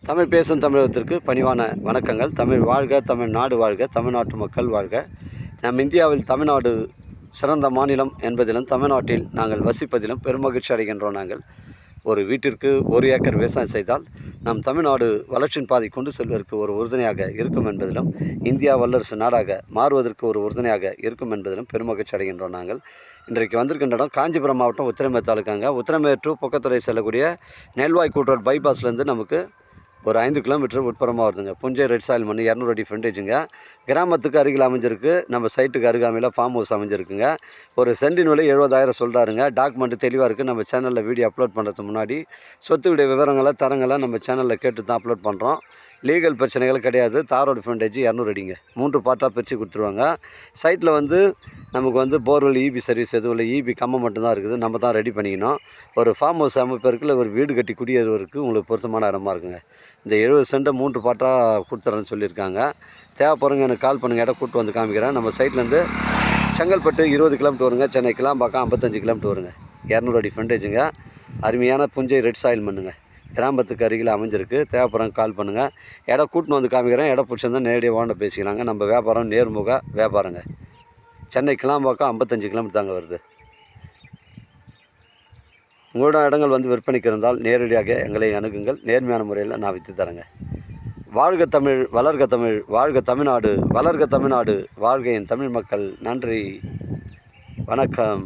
தமிழ் பேசும் தமிழகத்திற்கு பணிவான வணக்கங்கள். தமிழ் வாழ்க, தமிழ்நாடு வாழ்க, தமிழ்நாட்டு மக்கள் வாழ்க. நம் இந்தியாவில் தமிழ்நாடு சிறந்த மாநிலம் என்பதிலும் தமிழ்நாட்டில் நாங்கள் வசிப்பதிலும் பெருமகிழ்ச்சி அடைகின்றோம். நாங்கள் ஒரு வீட்டிற்கு 1 ஏக்கர் விவசாயம் செய்தால் நம் தமிழ்நாடு வளர்ச்சியின் பாதை கொண்டு செல்வதற்கு ஒரு உறுதுணையாக இருக்கும் என்பதிலும், இந்தியா வல்லரசு நாடாக மாறுவதற்கு ஒரு உறுதுணையாக இருக்கும் என்பதிலும் பெருமகிழ்ச்சி அடைகின்றோம். நாங்கள் இன்றைக்கு வந்திருக்கின்ற இடம் காஞ்சிபுரம் மாவட்டம் உத்திரமேர் தாலுக்காங்க. உத்திரமேர் டு பொக்கத்துறை செல்லக்கூடிய நெல்வாய் கூட்டுரோட் பைபாஸ்லேருந்து நமக்கு ஒரு 5 கிலோமீட்டர் உட்புறமாக வருதுங்க. புஞ்சை ரெட் சாயில் மண் 200 அடி ஃப்ரண்டேஜுங்க. கிராமத்துக்கு அருகில் அமைஞ்சிருக்கு. நம்ம சைட்டுக்கு அருகாமையில் ஃபார்ம் ஹவுஸ் அமைஞ்சிருக்குங்க. ஒரு சென்டின் விலை 70,000 சொல்கிறாருங்க. டாக்குமெண்ட்டு தெளிவாக இருக்குது. நம்ம சேனலில் வீடியோ அப்லோட் பண்ணுறதுக்கு முன்னாடி சொத்துடைய விவரங்களை தரங்களை நம்ம சேனலில் கேட்டு தான் அப்லோட் பண்ணுறோம். லீகல் பிரச்சனைகள் கிடையாது. தாரோட ஃப்ரண்டேஜ் 200 அடிங்க. 3 பார்ட்டாக பிரித்து கொடுத்துருவாங்க. சைட்டில் நமக்கு போர்வெல் இபி சர்வீஸ் எதுவும் இல்லை. இபி கம்பம் மட்டும்தான் இருக்குது. நம்ம தான் ரெடி பண்ணிக்கணும். ஒரு ஃபார்ம் ஹவுஸ் அமைப்பதற்கு ஒரு வீடு கட்டி குடியேறுவதற்கு உங்களுக்கு பொருத்தமான இடமா இருக்குங்க. இந்த 70 சென்ட்டை 3 பார்ட்டாக கொடுத்துறேன்னு சொல்லியிருக்காங்க. தேவைப்படுறவங்க எனக்கு கால் பண்ணுங்கள். இடம் கூப்பிட்டு வந்து காமிக்கிறேன். நம்ம சைட்லேருந்து செங்கல்பட்டு 20 கிலோமீட்டர் வருங்க. சென்னை கிளாம்பாக்கம் 55 கிலோமீட்டர் வருங்க. 200 அடி ஃப்ரண்டேஜுங்க. அருமையான புஞ்சை ரெட் சாயில் மண்ணுங்க. கிராமத்துக்கு அருகில் அமைஞ்சிருக்கு. தேவைப்படுறவங்க கால் பண்ணுங்கள். இடம் கூட்டின்னு வந்து காமிக்கிறேன். இடம் பிடிச்சிருந்தா நேரடியாக ஓன பேசிக்கலாங்க. நம்ம வியாபாரம் நேர்முக வியாபாரங்க. சென்னை கிளாம்பாக்கம் 55 கிலோமீட்டர் தாங்க வருது. உங்களோட இடங்கள் விற்பனைக்கு இருந்தால் நேரடியாக எங்களை அணுகுங்கள். நேர்மையான முறையில் நான் விற்று தரேங்க. வாழ்க தமிழ், வளர்க தமிழ், வாழ்க தமிழ்நாடு, வளர்க தமிழ்நாடு, வாழ்க என் தமிழ் மக்கள். நன்றி, வணக்கம்.